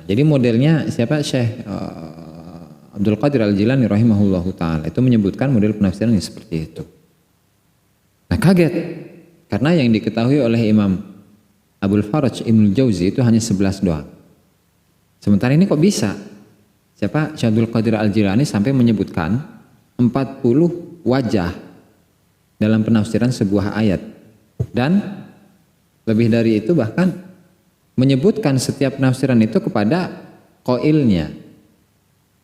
jadi modelnya siapa? Syekh Abdul Qadir Al-Jilani rahimahullahu ta'ala itu menyebutkan model penafsiran yang seperti itu. Nah kaget, karena yang diketahui oleh Imam Abul Faraj Ibnul Jauzi itu hanya 11 doang. Sementara ini kok bisa? Siapa? Syekh Abdul Qadir Al-Jilani sampai menyebutkan 40 wajah dalam penafsiran sebuah ayat. Dan lebih dari itu bahkan menyebutkan setiap penafsiran itu kepada qailnya,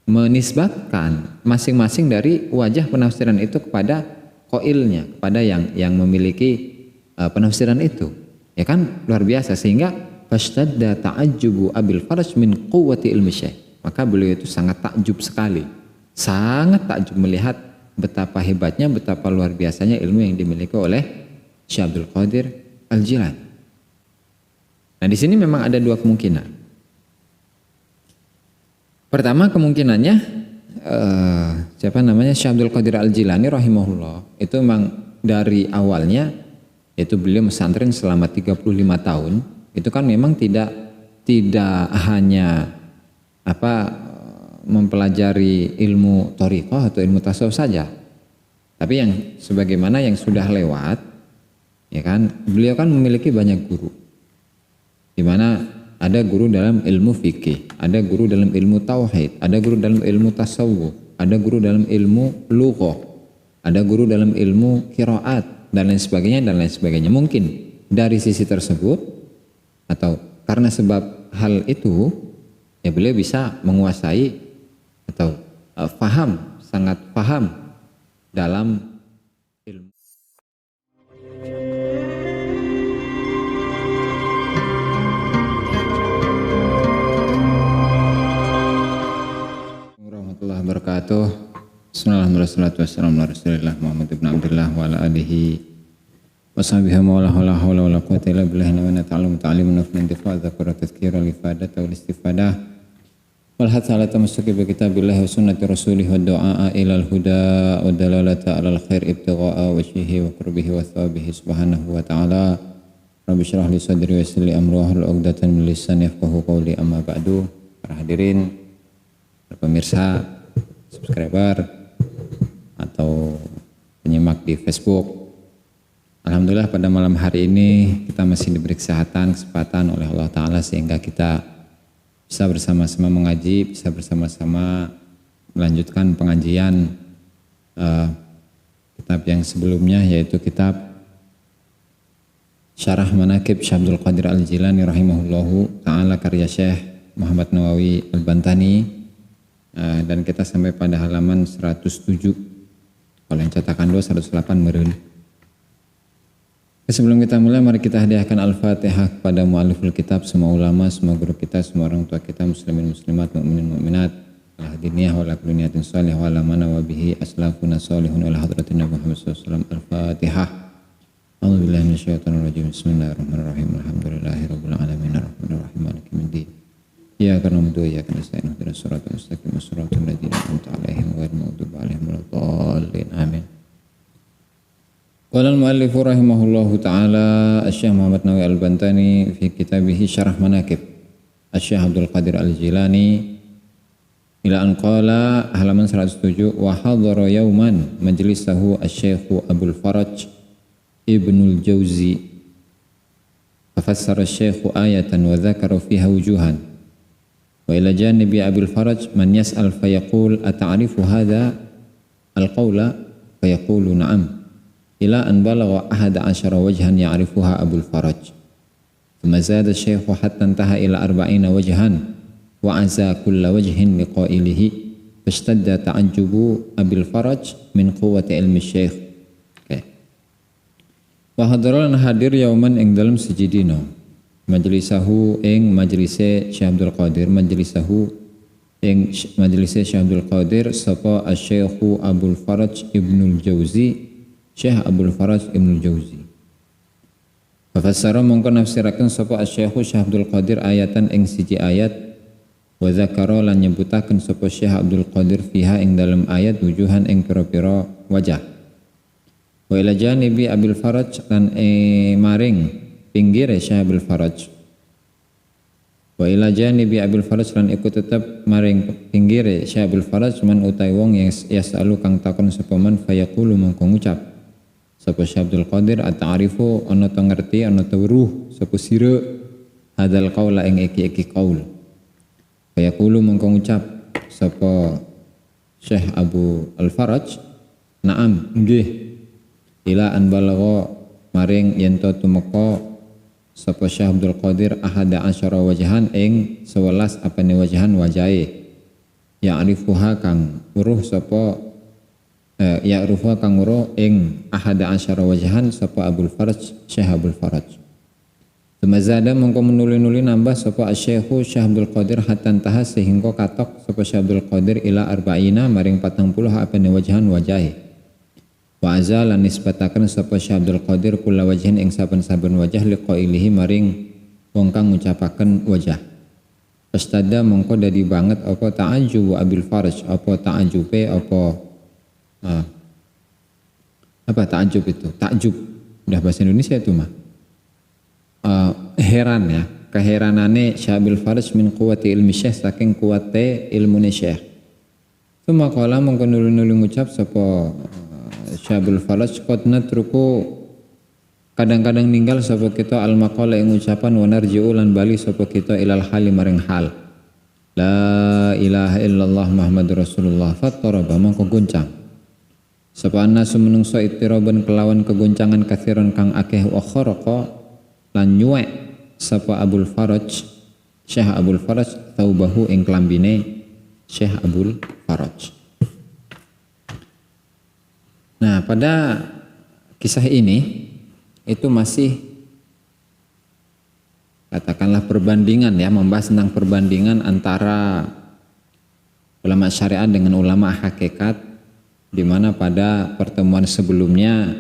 menisbatkan masing-masing dari wajah penafsiran itu kepada qailnya, kepada yang memiliki penafsiran itu. Ya kan luar biasa, sehingga fashtadda ta'ajjubu Abil Faraj min quwwati ilmi syekh. Maka beliau itu sangat takjub sekali, sangat takjub melihat betapa hebatnya, betapa luar biasanya ilmu yang dimiliki oleh Syekh Abdul Qadir Al-Jilani. Nah di sini memang ada dua kemungkinan. Pertama kemungkinannya Syekh Abdul Qadir Al-Jilani rahimahullah itu memang dari awalnya itu beliau pesantren selama 35 tahun. Itu kan memang tidak hanya mempelajari ilmu thariqah atau ilmu tasawuf saja, tapi yang sebagaimana yang sudah lewat, ya kan, beliau kan memiliki banyak guru, di mana ada guru dalam ilmu fikih, ada guru dalam ilmu tauhid, ada guru dalam ilmu tasawuf, ada guru dalam ilmu lughah, ada guru dalam ilmu qiraat dan lain sebagainya. Mungkin dari sisi tersebut atau karena sebab hal itu, ya beliau bisa menguasai atau sangat paham dalam ilmu. Warahmatullahi wabarakatuh. Bismillahirrahmanirrahim. Muhammad ibn Abdullah wa ala alihi washabihi wa la hawla wa la quwwata illa billah. Wa ta'lamu ta'limun wa intifa' dzakara tadhkira li fadata wal istifadah wal hatta ala tamassuki bi kitabillah wa sunnati rasulih wa du'a ila al huda wa dalalata ala al khair ibtigha'a wajhihi wa qurbihi wa thawabihi subhanahu wa ta'ala. Rabbi shrah li sadri wa yassir li amri wahlul 'uqdatam min lisani yafqahu qawli, amma ba'du. Para hadirin, para pemirsa, subscriber atau penyimak di Facebook, alhamdulillah pada malam hari ini kita masih diberi kesempatan oleh Allah Ta'ala sehingga kita bisa bersama-sama mengaji, bisa bersama-sama melanjutkan pengajian kitab yang sebelumnya, yaitu kitab Syarah Manaqib Syekh Abdul Qadir Al-Jilani rahimahullahu ta'ala karya Syekh Muhammad Nawawi Al-Bantani, dan kita sampai pada halaman 107. Kalau yang cetakan 2 108 meren. Sebelum kita mulai, mari kita hadiahkan Al-Fatihah kepada mu'aliful kitab, semua ulama, semua guru kita, semua orang tua kita, muslimin muslimat, mu'minin mu'minat, al-hadiniyah wa lakuniyatin salih wa alamana wa bihi aslafuna salihun wa hadratin Nabi Muhammad SAW. Al-Fatihah. A'udzubillahi minasyaitonirrajim. Bismillahirrahmanirrahim. Alhamdulillahi rabbil alamin arrahmanir rahim maliki yaumiddin. Iyyaka na'budu wa iyyaka nasta'in ihdinas siratal mustaqim siratal ladzina an'amta 'alaihim ghairil maghdubi 'alaihim waladdallin. Amin. Qala al-mu'allif rahimahullahu ta'ala Asy-Syaikh Muhammad Nawawi Al-Bantani fi kitabih Syarah Manaqib Asy-Syaikh Abdul Qadir Al-Jilani ila an qala, halaman 107, wa hadara yauman majlisahu Asy-Syaikh Abul Faraj Ibnul Jauzi fafassara Asy-Syaikh ayatan wa dzakara fiha wujuhan. Wa ila janibi Abil Faraj man yas'al fayaqul ata'rifu hadha al-qawla fayaqulu na'am ila an balagha 11 wajhan ya'rifuha Abul Faraj. Thumma zada asy-syaikh hatta intaha ila 40 wajhan wa aza kulla wajhin liqailihi fashtadda ta'ajjubu Abil Faraj min quwwati ilmi asy-syaikh. Wa hadaran hadir yauman ing dalam sejidina majlisahu ing majlise Syekh Abdul Qadir, majlisahu ing majlise Syekh Abdul Qadir sapa Asy-Syaikh Abul Faraj Ibnul Jauzi, Syekh Abul Faraj Ibnul Jauzi. Fafassara mongko nafsiraken sapa Asy-Syaikh Abdul Qadir ayatan ing siji ayat, wa dzakara lan nyebutaken sapa Syekh Abdul Qadir fiha ing dalam ayat wujuhan ing pira-pira wajah. Wa ila janibi Abil Faraj lan maring pinggir Syekh Abul Faraj. Wa Wa ila janibi Abil Faraj lan iku tetep maring pinggire Syekh Abil Faraj man utai wong yang yasalu kang takon sapa man fayaqulu mongko ngucap sapa Syekh Abdul Qadir at-ta'rifu ana to ngerti ana to weruh sapa sira hadal qaula ing iki qaul fayaqulu mongko ngucap sapa Syekh Abu Al-Faraj na'am nggih ila an balagha maring yen to tumeka sapa Syekh Abdul Qadir ahada asyara wajahan ing 11 apane wajahan wajahe ya'rifuha kang uruh sapa ya'rifuha kang uruh ing ahada asyara wajahan sapa Abul Faraj Syekh Abul Faraj Tumazada mongko menuli-nuli nambah sapa Syekhu Syekh Abdul Qadir hatta tahas sehingga katok sapa Syekh Abdul Qadir ila arba'ina maring 40 apane wajahan wajahe wa azalan nisbataken sapa Syekh Abdul Qadir kula wajhin ing saben-saben wajah liqailihi maring wong kang ngucapaken wajah pastada mongko dadi banget apa ta'ajjub Abil Faraj apa ta'ajjube apa ta'ajjub itu takjub udah bahasa Indonesia itu mah heran ya keheranane Syekh Abil Faraj min quwati ilmi Syekh saking kuwate ilmune Syekh Suma qala mongko nuli-nuli ngucap sapa Syekh Abil Faraj qad natruku kadang-kadang ninggal sapa kita al maqala ing ucapan wa narji'u lan bali sapa kita ilal hali maring hal la ilaha illallah Muhammadur Rasulullah fattaraba mongko goncang sapa annasu menungso ittiraban kelawan kegoncangan kathiran kang akeh wa kharaqa lan nyuwek sapa Abul Faraj Syekh Abul Faraj taubahu ing klambine Syekh Abul Faraj. Nah, pada kisah ini itu masih katakanlah perbandingan ya, membahas tentang perbandingan antara ulama syariat dengan ulama hakikat, di mana pada pertemuan sebelumnya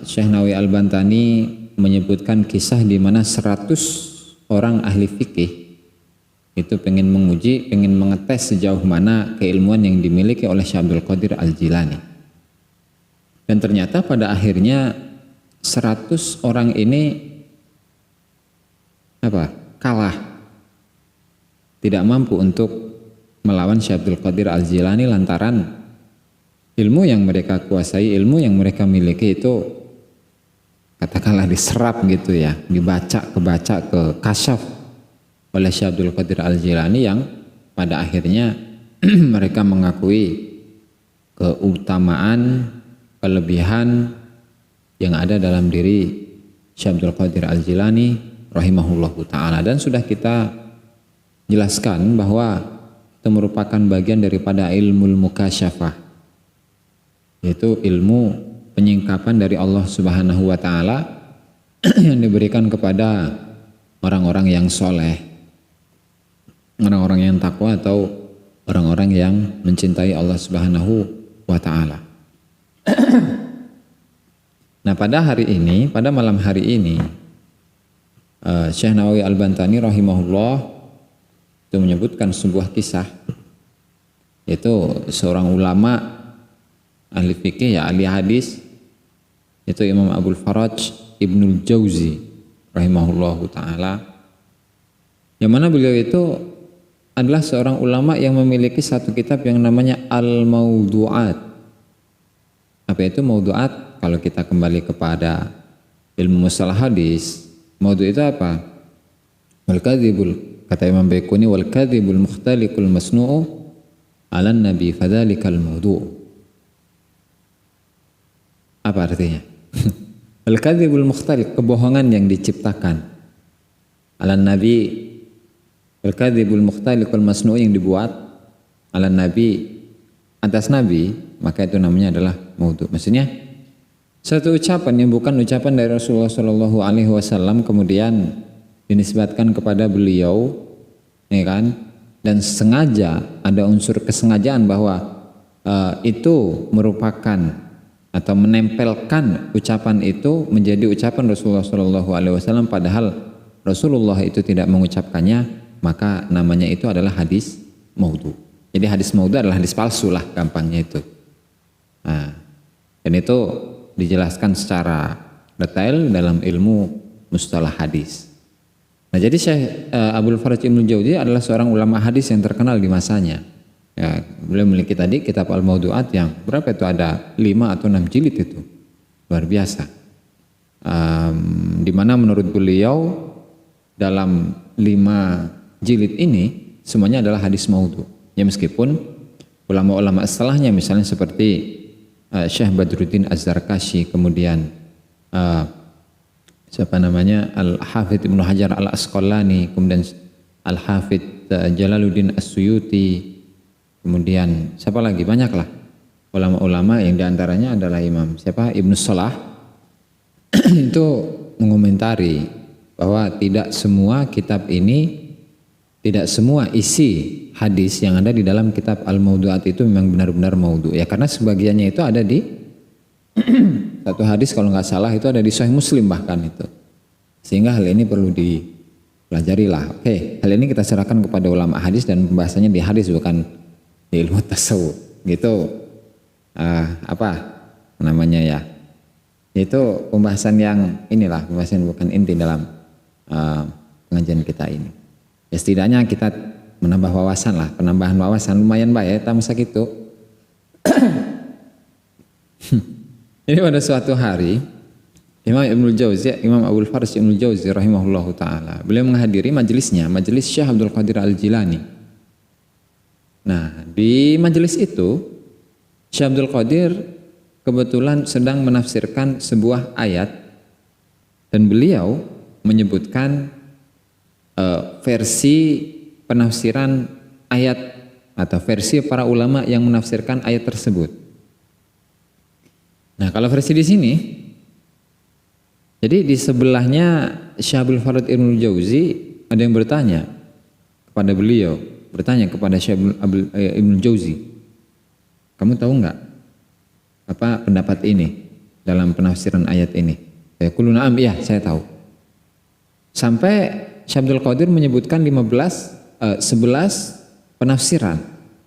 Syekh Nawawi Al-Bantani menyebutkan kisah di mana 100 orang ahli fikih itu pengen menguji, pengen mengetes sejauh mana keilmuan yang dimiliki oleh Syekh Abdul Qadir Al-Jilani. Dan ternyata pada akhirnya 100 orang ini kalah, tidak mampu untuk melawan Syekh Abdul Qadir Al-Jilani lantaran ilmu yang mereka kuasai, ilmu yang mereka miliki itu katakanlah diserap gitu ya, kebaca ke kasyaf oleh Syekh Abdul Qadir Al-Jilani yang pada akhirnya mereka mengakui keutamaan, kelebihan yang ada dalam diri Syekh Abdul Qadir Al-Jilani rahimahullahu ta'ala. Dan sudah kita jelaskan bahwa itu merupakan bagian daripada ilmu mukasyafah, yaitu ilmu penyingkapan dari Allah Subhanahu wa Ta'ala yang diberikan kepada orang-orang yang soleh, orang-orang yang takwa atau orang-orang yang mencintai Allah Subhanahu wa Ta'ala. Nah, pada malam hari ini Syekh Nawawi Al-Bantani rahimahullah itu menyebutkan sebuah kisah, yaitu seorang ulama ahli fikih ya, ahli hadis, itu Imam Abul Faraj Ibnul Jauzi rahimahullahu ta'ala, yang mana beliau itu adalah seorang ulama yang memiliki satu kitab yang namanya Al-Mawdu'at. Apa itu Mawdu'at? Kalau kita kembali kepada ilmu mustalah hadis, mawdu' itu apa? Wal-kadhibul, kata Imam Baikuni, wal-kadhibul mukhtaliqul masnu'u ala nabi fadhalikal mawdu'. Apa artinya? Al-kadhibul mukhtaliq, kebohongan yang diciptakan. Ala nabi, al-kadhibul mukhtaliqul masnu' yang dibuat ala nabi, atas nabi, maka itu namanya adalah maudhu'. Maksudnya satu ucapan yang bukan ucapan dari Rasulullah Shallallahu Alaihi Wasallam kemudian dinisbatkan kepada beliau, ya kan? Dan sengaja ada unsur kesengajaan bahwa itu merupakan atau menempelkan ucapan itu menjadi ucapan Rasulullah Shallallahu Alaihi Wasallam, padahal Rasulullah itu tidak mengucapkannya, maka namanya itu adalah hadis maudhu'. Jadi hadis maudhu' adalah hadis palsu lah, gampangnya itu. Nah, dan itu dijelaskan secara detail dalam ilmu mustalah hadis. Nah, jadi Syekh Abdul Faraj Ibnu Jauzi adalah seorang ulama hadis yang terkenal di masanya. Ya, beliau memiliki tadi kitab Al-Mawdu'at yang berapa itu, ada 5 atau 6 jilid itu. Luar biasa. Di mana menurut beliau dalam 5 jilid ini semuanya adalah hadis maudhu. Ya, meskipun ulama-ulama setelahnya misalnya seperti Syekh Badruddin Az-Zarkashi, kemudian Al-Hafidh Ibnu Hajar Al-Asqalani, kemudian Al-Hafidh Jalaluddin As-Suyuti, kemudian siapa lagi, banyaklah ulama-ulama yang diantaranya adalah Imam Ibnu Salah itu mengomentari bahwa tidak semua kitab ini, tidak semua isi hadis yang ada di dalam kitab Al-Mawdu'at itu memang benar-benar maudhu. Ya, karena sebagiannya itu ada di satu hadis kalau nggak salah itu ada di Sahih Muslim bahkan itu. Sehingga hal ini perlu dipelajari lah. Oke, hal ini kita serahkan kepada ulama hadis dan pembahasannya di hadis bukan di ilmu tasawuf. Gitu. Apa namanya ya? Itu pembahasan yang inilah, pembahasan bukan inti dalam pengajian kita ini. Ya, setidaknya kita menambah wawasan lah, penambahan wawasan lumayan baik ya, masa gitu. Ini pada suatu hari Imam Ibnu Jauzi, Imam Abdul Faraj Ibnu Jauzi rahimahullahu taala, beliau menghadiri majelisnya, majelis Syekh Abdul Qadir Al-Jilani. Nah, di majelis itu Syekh Abdul Qadir kebetulan sedang menafsirkan sebuah ayat dan beliau menyebutkan versi penafsiran ayat atau versi para ulama yang menafsirkan ayat tersebut. Nah, kalau versi di sini, jadi di sebelahnya Syekh Abdul Faraj Ibnu Jauzi ada yang bertanya kepada beliau, bertanya kepada Syekh Ibnu Jauzi, kamu tahu nggak apa pendapat ini dalam penafsiran ayat ini? Ya, qulu na'am, iya saya tahu. Sampai Syekh Abdul Qadir menyebutkan 11 penafsiran,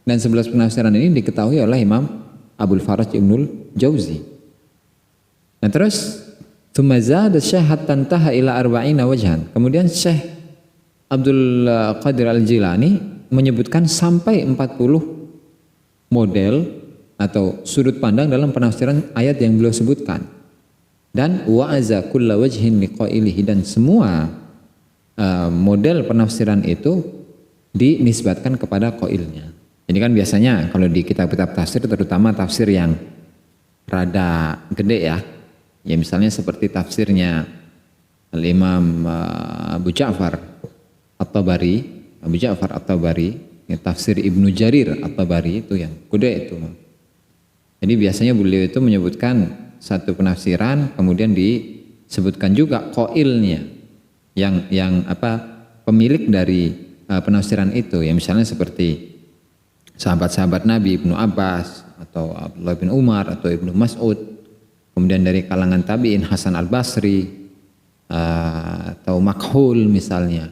dan 11 penafsiran ini diketahui oleh Imam Abdul Faraj Ibnu Jauzi. Nah, terus tsumazada Syekh hatta intaha ila arba'ina wajhan. Kemudian Syekh Abdul Qadir Al-Jilani menyebutkan sampai 40 model atau sudut pandang dalam penafsiran ayat yang beliau sebutkan. Dan wa'aza kulla wajhin liqailihi, dan semua model penafsiran itu dinisbatkan kepada qailnya. Jadi kan biasanya kalau di kitab-kitab tafsir, terutama tafsir yang rada gede ya misalnya seperti tafsirnya Al-Imam Abu Ja'far At-Tabari, ya, tafsir Ibnu Jarir At-Tabari itu yang gede itu. Jadi biasanya beliau itu menyebutkan satu penafsiran, kemudian disebutkan juga qailnya yang pemilik dari penafsiran itu, ya misalnya seperti sahabat-sahabat Nabi, Ibnu Abbas atau Abdullah bin Umar atau Ibnu Mas'ud, kemudian dari kalangan tabi'in Hasan Al-Basri atau Makhul misalnya,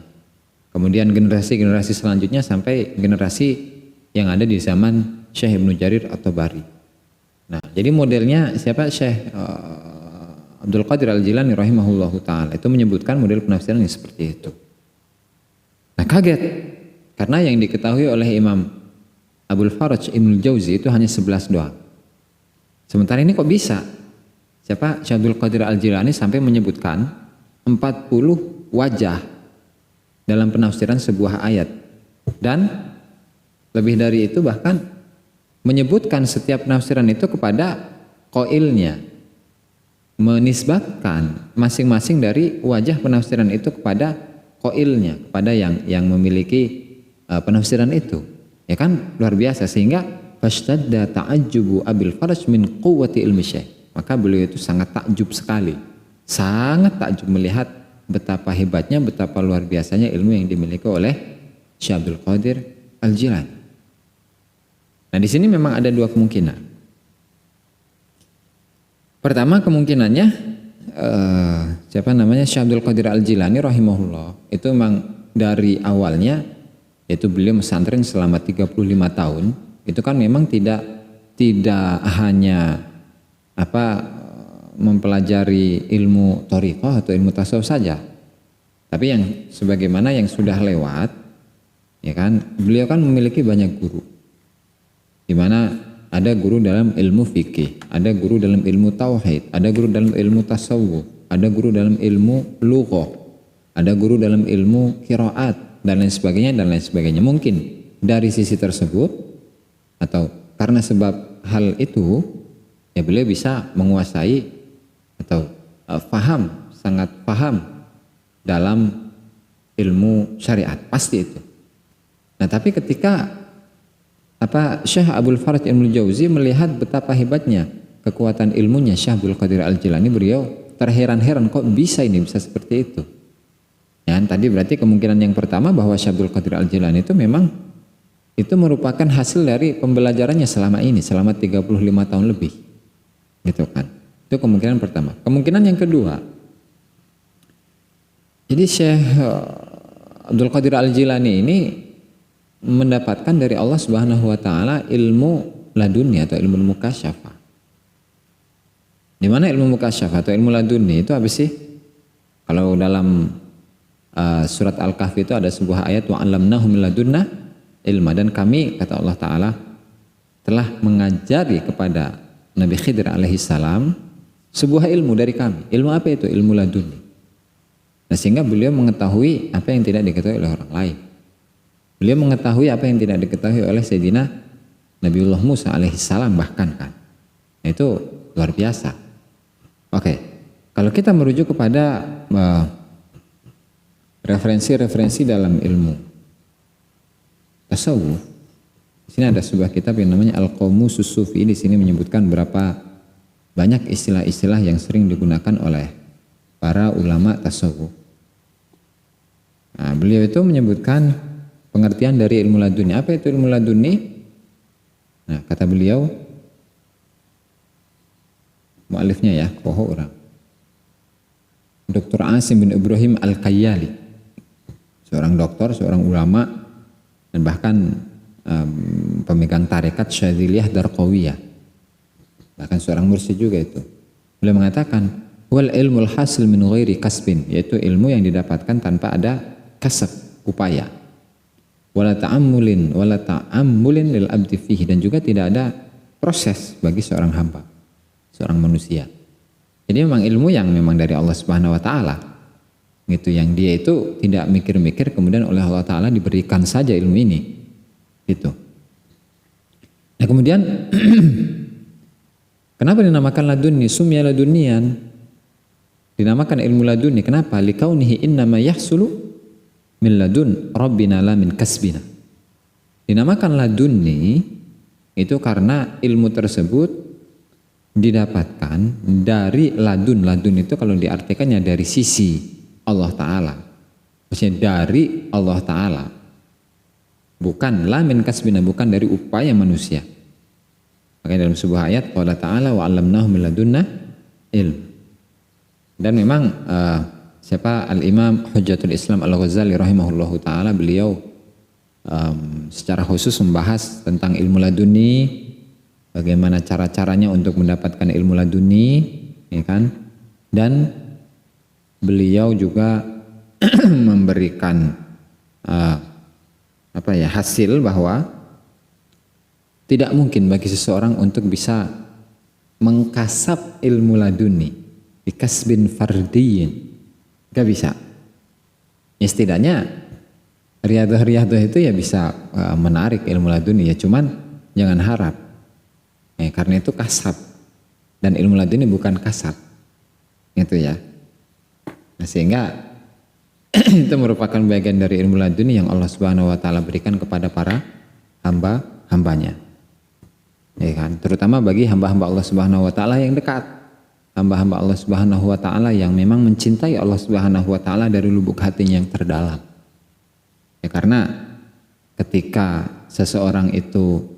kemudian generasi-generasi selanjutnya sampai generasi yang ada di zaman Syekh Ibnu Jarir At-Tabari. Nah, jadi modelnya siapa? Syekh Abdul Qadir Al-Jilani rahimahullahu ta'ala itu menyebutkan model penafsiran yang seperti itu. Nah, kaget karena yang diketahui oleh Imam Abdul Faraj Ibnu Jauzi itu hanya 11 doang. Sementara ini kok bisa? Siapa? Syekh Abdul Qadir Al-Jilani sampai menyebutkan 40 wajah dalam penafsiran sebuah ayat. Dan lebih dari itu bahkan menyebutkan setiap penafsiran itu kepada qailnya, menisbatkan masing-masing dari wajah penafsiran itu kepada qailnya, kepada yang memiliki penafsiran itu. Ya kan luar biasa, sehingga fashtadda ta'ajjubu Abil Faraj min quwwati ilmi Syekh. Maka beliau itu sangat takjub sekali, sangat takjub melihat betapa hebatnya, betapa luar biasanya ilmu yang dimiliki oleh Syekh Abdul Qadir Al-Jilani. Nah, di sini memang ada dua kemungkinan. Pertama kemungkinannya Syekh Abdul Qadir Al-Jilani rahimahullah itu memang dari awalnya, yaitu beliau pesantren selama 35 tahun, itu kan memang tidak hanya mempelajari ilmu thariqah atau ilmu tasawuf saja, Tapi yang sebagaimana yang sudah lewat, ya kan, beliau kan memiliki banyak guru. Di mana ada guru dalam ilmu fikih, ada guru dalam ilmu tauhid, ada guru dalam ilmu tasawuf, ada guru dalam ilmu lughah, ada guru dalam ilmu qiraat dan lain sebagainya dan lain sebagainya. Mungkin dari sisi tersebut atau karena sebab hal itu ya beliau bisa menguasai atau sangat paham dalam ilmu syariat, pasti itu. Nah, tapi ketika Syekh Abdul Faraj Ibnul Jauzi melihat betapa hebatnya kekuatan ilmunya Syekh Abdul Qadir Al-Jilani, beliau terheran-heran kok bisa seperti itu. Ya, tadi berarti kemungkinan yang pertama bahwa Syekh Abdul Qadir Al-Jilani itu memang itu merupakan hasil dari pembelajarannya selama ini, selama 35 tahun lebih. Gitu kan. Itu kemungkinan pertama. Kemungkinan yang kedua, jadi Syekh Abdul Qadir Al-Jilani ini mendapatkan dari Allah Subhanahu wa taala ilmu laduni atau ilmu mukasyafah. Di mana ilmu mukasyafah atau ilmu laduni itu apa sih? Kalau dalam surat Al-Kahfi itu ada sebuah ayat wa 'allamnahu min ladunna ilma, dan kami kata Allah taala telah mengajari kepada Nabi Khidir alaihi salam sebuah ilmu dari kami. Ilmu apa itu? Ilmu laduni. Nah, sehingga beliau mengetahui apa yang tidak diketahui oleh orang lain. Beliau mengetahui apa yang tidak diketahui oleh Sayyidina Nabiullah Musa alaihissalam bahkan kan. Nah, itu luar biasa. Oke, kalau kita merujuk kepada referensi-referensi dalam ilmu tasawuf, di sini ada sebuah kitab yang namanya Al-Qamusus Sufi. Di sini menyebutkan berapa banyak istilah-istilah yang sering digunakan oleh para ulama tasawuf. Nah, beliau itu menyebutkan pengertian dari ilmu laduni. Apa itu ilmu laduni? Nah, kata beliau, mu'alifnya ya, poho orang, Dr. Asim bin Ibrahim Al-Qayyali, seorang dokter, seorang ulama, dan bahkan pemegang tarekat Syadziliyah Darqawiyah, bahkan seorang mursyid juga itu. Beliau mengatakan, wal ilmul hasil min ghairi kasbin, yaitu ilmu yang didapatkan tanpa ada kasab, upaya. Wala ta'ammulin lil abdi fihi, dan juga tidak ada proses bagi seorang hamba, seorang manusia. Jadi memang ilmu yang memang dari Allah Subhanahu wa taala. Gitu, yang dia itu tidak mikir-mikir kemudian oleh Allah taala diberikan saja ilmu ini. Gitu. Nah, kemudian kenapa dinamakan laduni? Sumya ladunian. Dinamakan ilmu laduni. Kenapa? Likaunihi innama yahsulu min ladun rabbina la min kasbina. Dinamakan laduni itu karena ilmu tersebut didapatkan dari ladun. Ladun itu kalau diartikannya dari sisi Allah Ta'ala, maksudnya dari Allah Ta'ala, bukan la min kasbina, bukan dari upaya manusia. Makanya dalam sebuah ayat qala ta'ala wa 'allamnahu min ladunna ilm. Dan memang Al-Imam Hujjatul Islam Al-Ghazali rahimahullahu ta'ala, beliau secara khusus membahas tentang ilmu laduni, bagaimana cara-caranya untuk mendapatkan ilmu laduni, ya kan? Dan beliau juga memberikan hasil bahwa tidak mungkin bagi seseorang untuk bisa mengkasab ilmu laduni bikasbin fardiyin. Gak bisa. Ya, setidaknya riadah-riadah itu ya bisa menarik ilmu laduni ya, cuman jangan harap. Karena itu kasab, dan ilmu laduni bukan kasab. Itu ya. Nah, sehingga itu merupakan bagian dari ilmu laduni yang Allah Subhanahu wa taala berikan kepada para hamba-hambanya. Ya kan? Terutama bagi hamba-hamba Allah Subhanahu wa taala yang dekat. Hamba-hamba Allah Subhanahu wa taala yang memang mencintai Allah Subhanahu wa taala dari lubuk hatinya yang terdalam. Ya, karena ketika seseorang itu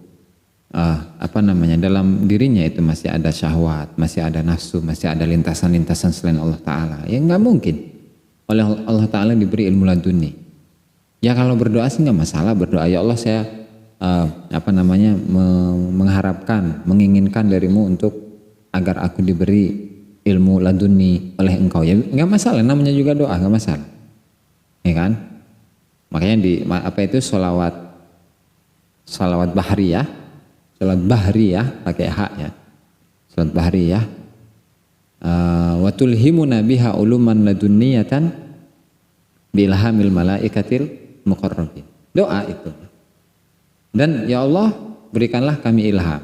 dalam dirinya itu masih ada syahwat, masih ada nafsu, masih ada lintasan-lintasan selain Allah taala, ya nggak mungkin oleh Allah taala diberi ilmu laduni. Ya kalau berdoa sih nggak masalah, berdoa ya Allah saya mengharapkan, menginginkan darimu untuk agar aku diberi ilmu laduni oleh engkau, ya nggak masalah, namanya juga doa, nggak masalah. ya kan? Makanya apa itu sholawat bahriyah, sholat bahriyah pakai hak ya, sholat bahriyah. Wa tulhimuna biha uluman ladunniyatan bilhamil malaikatil muqarrabin. Doa itu. Dan ya Allah berikanlah kami ilham,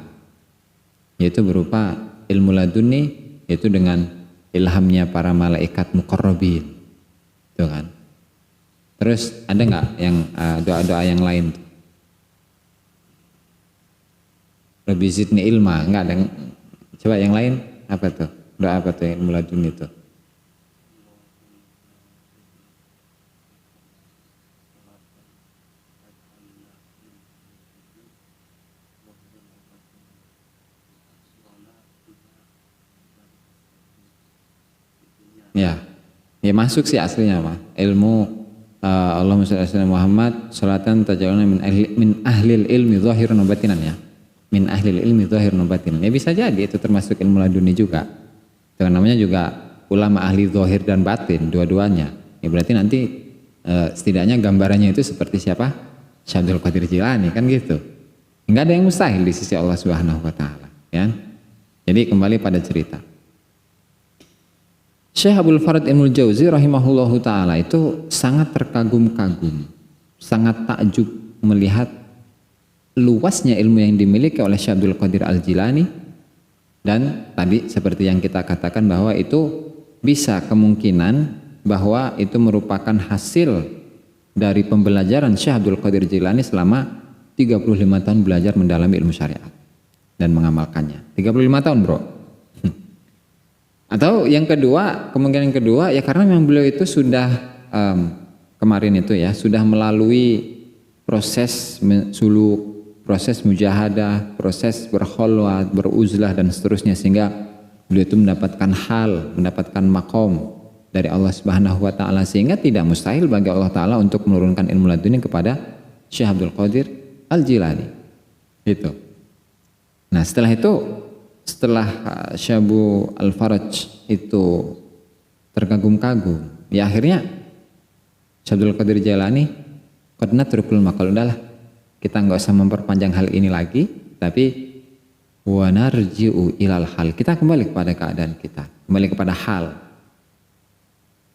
yaitu berupa ilmu laduni, yaitu dengan ilhamnya para malaikat muqarrabin, itu kan. Terus ada nggak yang doa-doa yang lain? Rabbi zidni ilma, nggak ada. Coba yang lain apa tuh? Doa apa tuh ilmu laduni itu? Ya masuk sih aslinya mah ilmu Allahumma shalli ala Muhammad sholatan taj'aluna min ahlil ilmi zahiran wa batinan ya, min ahlil ilmi zahiran wa batinan. Ya bisa jadi itu termasuk ilmu laduni juga. Itu namanya juga ulama ahli zahir dan batin dua-duanya. Ya berarti nanti setidaknya gambarannya itu seperti siapa? Syekh Abdul Qadir Jilani kan gitu. Enggak ada yang mustahil di sisi Allah Subhanahu wa taala, ya. Jadi kembali pada cerita. Syekh Abdul Farid Ibnul Jauzi rahimahullahu ta'ala itu sangat terkagum-kagum, sangat takjub melihat luasnya ilmu yang dimiliki oleh Syekh Abdul Qadir Al-Jilani. Dan tadi seperti yang kita katakan bahwa itu bisa kemungkinan bahwa itu merupakan hasil dari pembelajaran Syekh Abdul Qadir Jilani selama 35 tahun belajar mendalami ilmu syariat dan mengamalkannya. 35 tahun bro. Atau yang kedua, kemungkinan kedua ya karena memang beliau itu sudah kemarin itu ya sudah melalui proses suluk, proses mujahadah, proses berkholwat, beruzlah dan seterusnya sehingga beliau itu mendapatkan hal, mendapatkan makom dari Allah Subhanahu wa taala sehingga tidak mustahil bagi Allah taala untuk menurunkan ilmu laduni kepada Syekh Abdul Qadir Al-Jilani. Gitu. Nah, setelah Syabu Al-Faraj itu terkagum-kagum, ya akhirnya Syabdul Qadir Jailani qad natrukul maqal, udahlah kita nggak usah memperpanjang hal ini lagi, tapi wa narji'u ilal hal, kita kembali kepada keadaan kita, kembali kepada hal.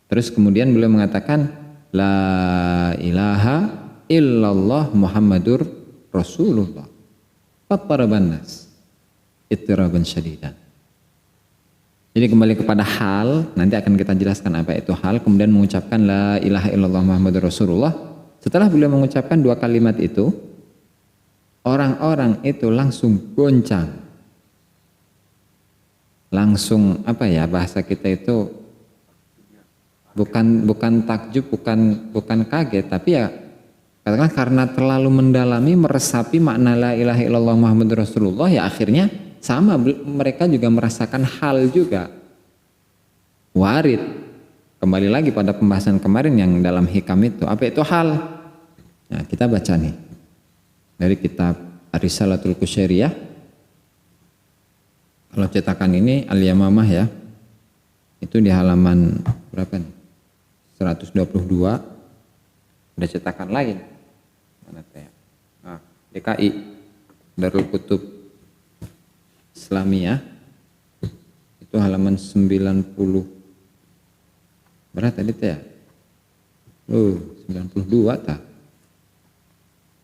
Terus kemudian beliau mengatakan la ilaha illallah Muhammadur Rasulullah fattaraban nas ittiraban syadidan. Jadi kembali kepada hal, nanti akan kita jelaskan apa itu hal, kemudian mengucapkan la ilaha illallah Muhammadur Rasulullah. Setelah beliau mengucapkan dua kalimat itu, orang-orang itu langsung goncang. Langsung apa ya bahasa kita itu bukan takjub, bukan kaget, tapi ya katakanlah karena terlalu mendalami meresapi makna la ilaha illallah Muhammadur Rasulullah, ya akhirnya sama mereka juga merasakan hal juga. Warid. Kembali lagi pada pembahasan kemarin yang dalam hikam itu. Apa itu hal? Nah, kita baca nih. Dari kitab Ar-Risalatul Qusyairiyah. Kalau cetakan ini Al-Yamamah ya. Itu di halaman berapa nih? 122. Ada cetakan lain. Mana teh? Nah, DKI. Darul Kutub Islamiyah itu halaman 90 berat tadi ya 92 tak.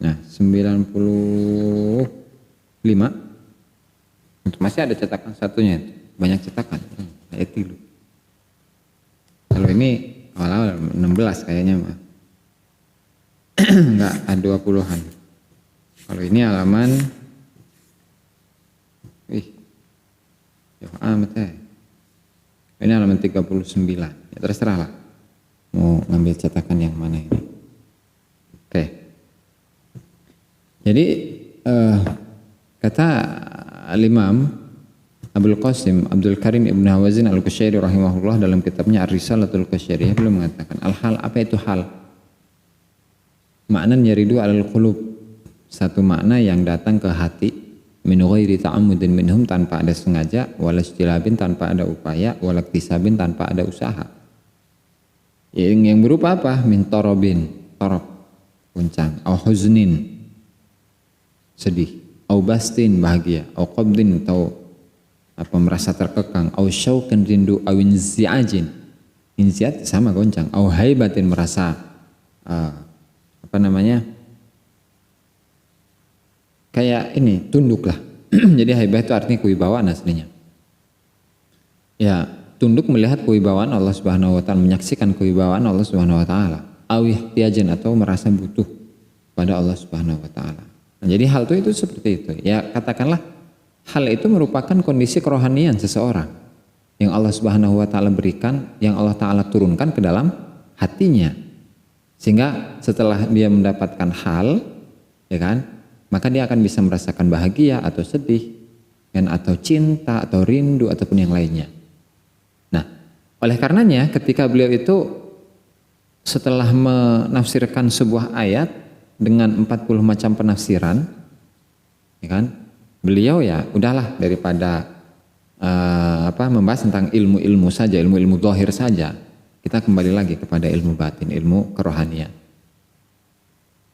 Nah 95 untuk masih ada cetakan satunya itu. Banyak cetakan itu dulu. Kalau ini awal-awal 16 kayaknya mah enggak ada 20-an. Kalau ini halaman ini halaman 39. Ya terserah lah mau ngambil cetakan yang mana ini. Oke. Jadi kata Al-Imam Abdul Qasim Abdul Karim Ibn Hawazin Al-Qusyairi rahimahullah dalam kitabnya Ar-Risalatul Qusyairiyah beliau mengatakan al-hal, apa itu hal? Makna yaridu alal qulub, satu makna yang datang ke hati, min ghairi ta'ammudin minhum, tanpa ada sengaja, wala istilabin, tanpa ada upaya, wala iktisabin, tanpa ada usaha. Yang berupa apa? Min torobin, torob, goncang. Au huznin, sedih. Au bastin, bahagia. Au qabdin, atau apa, merasa terkekang. Au syauqin, rindu. Au inzi'ajin, inziat sama goncang. Au haibatin, merasa kayak ini, tunduk lah. Jadi haibah itu artinya kewibawaan aslinya. Ya, tunduk melihat kewibawaan Allah Subhanahu wa taala, menyaksikan kewibawaan Allah Subhanahu wa taala. Au ihtiyajan, atau merasa butuh pada Allah Subhanahu wa taala. Nah, jadi hal itu seperti itu. Ya, katakanlah hal itu merupakan kondisi kerohanian seseorang yang Allah Subhanahu wa taala berikan, yang Allah taala turunkan ke dalam hatinya. Sehingga setelah dia mendapatkan hal, ya kan, maka dia akan bisa merasakan bahagia atau sedih, kan, atau cinta atau rindu ataupun yang lainnya. Nah, oleh karenanya ketika beliau itu setelah menafsirkan sebuah ayat dengan 40 macam penafsiran, ya kan, beliau ya udahlah, daripada membahas tentang ilmu-ilmu saja, ilmu-ilmu zahir saja, kita kembali lagi kepada ilmu batin, ilmu kerohanian.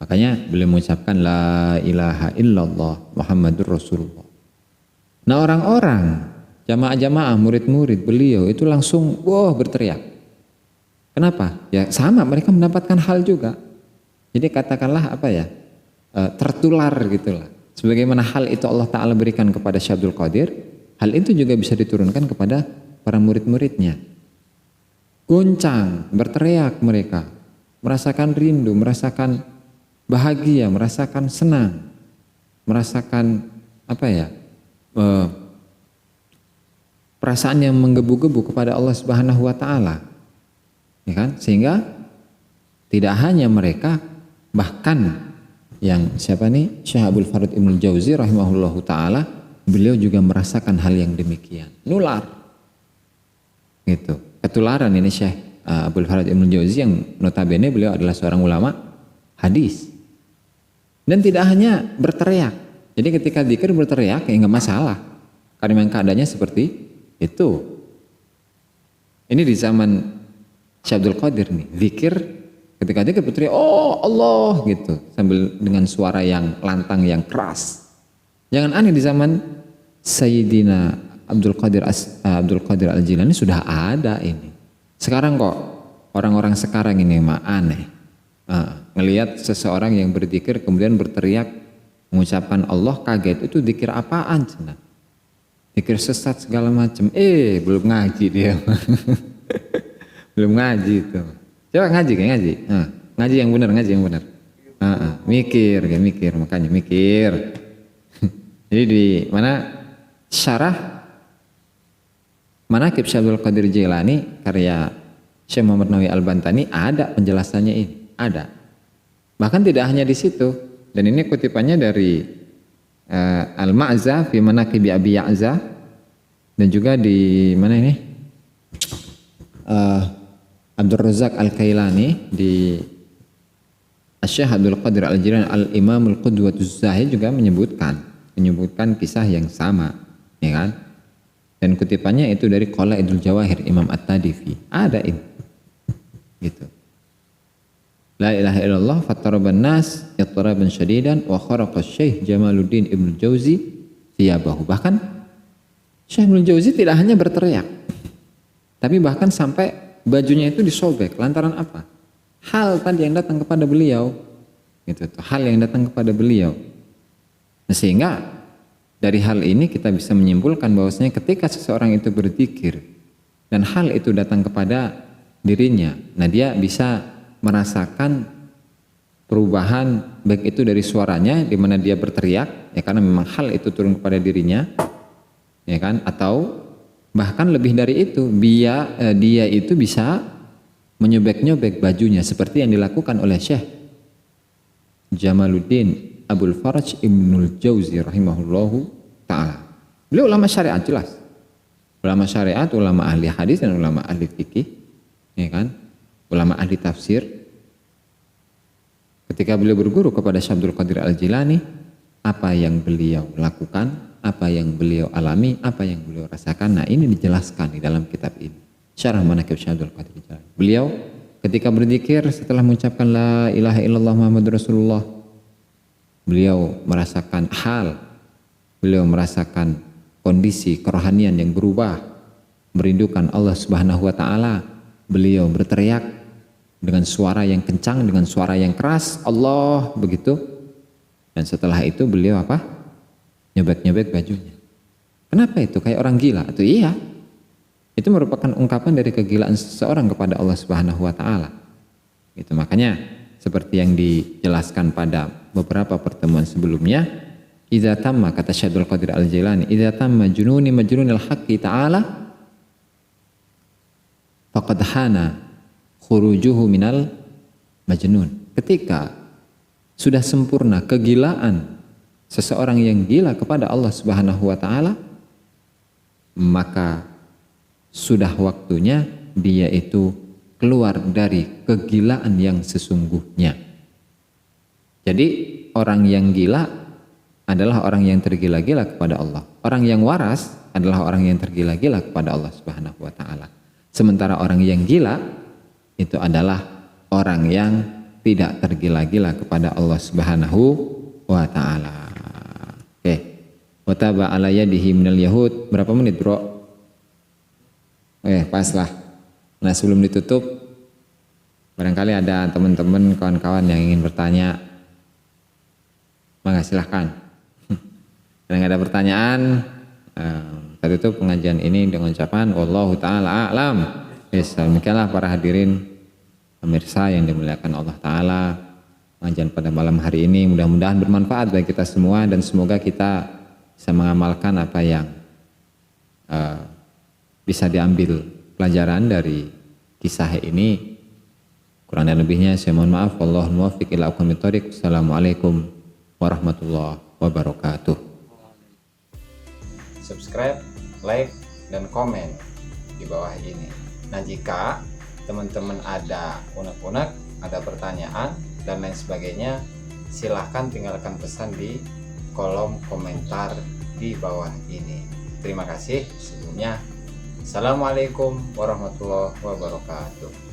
Makanya beliau mengucapkan la ilaha illallah Muhammadur Rasulullah. Nah, orang-orang jamaah-jamaah, murid-murid beliau itu langsung berteriak. Kenapa? Ya sama, mereka mendapatkan hal juga. Jadi katakanlah tertular gitulah. Sebagaimana hal itu Allah Ta'ala berikan kepada Syekh Abdul Qadir, hal itu juga bisa diturunkan kepada para murid-muridnya. Goncang, berteriak mereka, merasakan rindu, merasakan bahagia, merasakan senang, merasakan perasaan yang menggebu-gebu kepada Allah Subhanahu wa taala. Ya kan? Sehingga tidak hanya mereka, bahkan yang Syekh Abdul Farid Ibnul Jauzi rahimahullahu taala, beliau juga merasakan hal yang demikian. Nular. Gitu. Ketularan ini Syekh Abdul Farid Ibnul Jauzi yang notabene beliau adalah seorang ulama hadis. Dan tidak hanya berteriak. Jadi ketika dzikir berteriak ya nggak masalah. Karena memang keadaannya seperti itu. Ini di zaman Syekh Abdul Qadir nih, dzikir, ketika dzikir berteriak, oh Allah gitu, sambil dengan suara yang lantang, yang keras. Jangan aneh, di zaman Sayyidina Abdul Qadir Al-Jilani sudah ada ini. Sekarang kok orang-orang sekarang ini mah aneh. Ngelihat seseorang yang berzikir kemudian berteriak mengucapkan Allah, kaget, itu zikir apaan cenah? Zikir sesat segala macam. Belum ngaji dia. Belum ngaji itu. Coba ngaji. Ngaji yang benar, mikir, makanya mikir. Jadi di mana syarah Manaqib Syekh Abdul Qadir Jilani karya Syekh Muhammad Nawawi Al-Bantani ada penjelasannya ini. Ada. Bahkan tidak hanya di situ. Dan ini kutipannya dari Al-Ma'za fi Manaqib Abi Ya'za, dan juga di mana ini? Abdul Razak Al-Kailani di Syekh Abdul Qadir Al-Jilani Al-Imam Al-Qudwatuz Zahid juga menyebutkan kisah yang sama, ya kan? Dan kutipannya itu dari Qalaidul Jawahir Imam At-Tadifi. Ada ini. Gitu. La ilaha illallah fattaraban nas yattaraban syadidan wa kharaqa Syekh Jamaluddin Ibnu Jauzi thiyabahu. Bahkan Syekh Ibnu Jauzi tidak hanya berteriak, tapi bahkan sampai bajunya itu disobek. Lantaran apa? Hal tadi yang datang kepada beliau. Gitu, hal yang datang kepada beliau. Nah, sehingga dari hal ini kita bisa menyimpulkan bahwasanya ketika seseorang itu berzikir dan hal itu datang kepada dirinya, nah dia bisa merasakan perubahan, baik itu dari suaranya di mana dia berteriak ya karena memang hal itu turun kepada dirinya, ya kan, atau bahkan lebih dari itu dia itu bisa menyobek-nyobek bajunya seperti yang dilakukan oleh Syekh Jamaluddin Abul Faraj Ibnul Jauzi rahimahullahu ta'ala. Beliau ulama syariat jelas. Ulama syariat, ulama ahli hadis dan ulama ahli fikih, ya kan? Ulama ahli tafsir. Ketika beliau berguru kepada Syekh Abdul Qadir Al-Jilani, apa yang beliau lakukan, apa yang beliau alami, apa yang beliau rasakan, nah ini dijelaskan di dalam kitab ini. Syarah Manaqib Syekh Abdul Qadir Al-Jilani. Beliau ketika berzikir setelah mengucapkan la ilaha illallah Muhammadur Rasulullah, beliau merasakan kondisi kerohanian yang berubah, merindukan Allah Subhanahu wa taala. Beliau berteriak dengan suara yang kencang, dengan suara yang keras, Allah, begitu. Dan setelah itu beliau apa? Nyobek-nyobek bajunya. Kenapa itu? Kayak orang gila. Itu iya. Itu merupakan ungkapan dari kegilaan seseorang kepada Allah Subhanahu wa taala. Itu makanya seperti yang dijelaskan pada beberapa pertemuan sebelumnya, idza tamma, kata Syaikhul Qadir Al-Jailani, idza tamma majnunil haqqi ta'ala faqad hana khurujuhu minal majnun. Ketika sudah sempurna kegilaan seseorang yang gila kepada Allah Subhanahu wa taala, maka sudah waktunya dia itu keluar dari kegilaan yang sesungguhnya. Jadi orang yang gila adalah orang yang tergila-gila kepada Allah. Orang yang waras adalah orang yang tergila-gila kepada Allah Subhanahu wa taala. Sementara orang yang gila itu adalah orang yang tidak tergila-gila kepada Allah Subhanahu wa taala. Oke. Wa taba ala yadihi minal yahud. Berapa menit, Bro? Pas lah. Nah, sebelum ditutup, barangkali ada teman-teman, kawan-kawan yang ingin bertanya. Maka silahkan. Kalau nggak ada pertanyaan, kita tutup pengajian ini dengan ucapan wallahu ta'ala a'lam. Demikianlah para hadirin pemirsa yang dimuliakan Allah Ta'ala, pengajian pada malam hari ini mudah-mudahan bermanfaat bagi kita semua, dan semoga kita bisa mengamalkan apa yang bisa diambil pelajaran dari kisah ini. Kurang dan lebihnya saya mohon maaf. Wallahul muwaffiq ila aqwamit thoriq. Assalamualaikum warahmatullahi wabarakatuh. Subscribe, like, dan komen di bawah ini. Nah, jika teman-teman ada unek-unek, ada pertanyaan dan lain sebagainya, silahkan tinggalkan pesan di kolom komentar di bawah ini. Terima kasih sebelumnya. Assalamualaikum warahmatullahi wabarakatuh.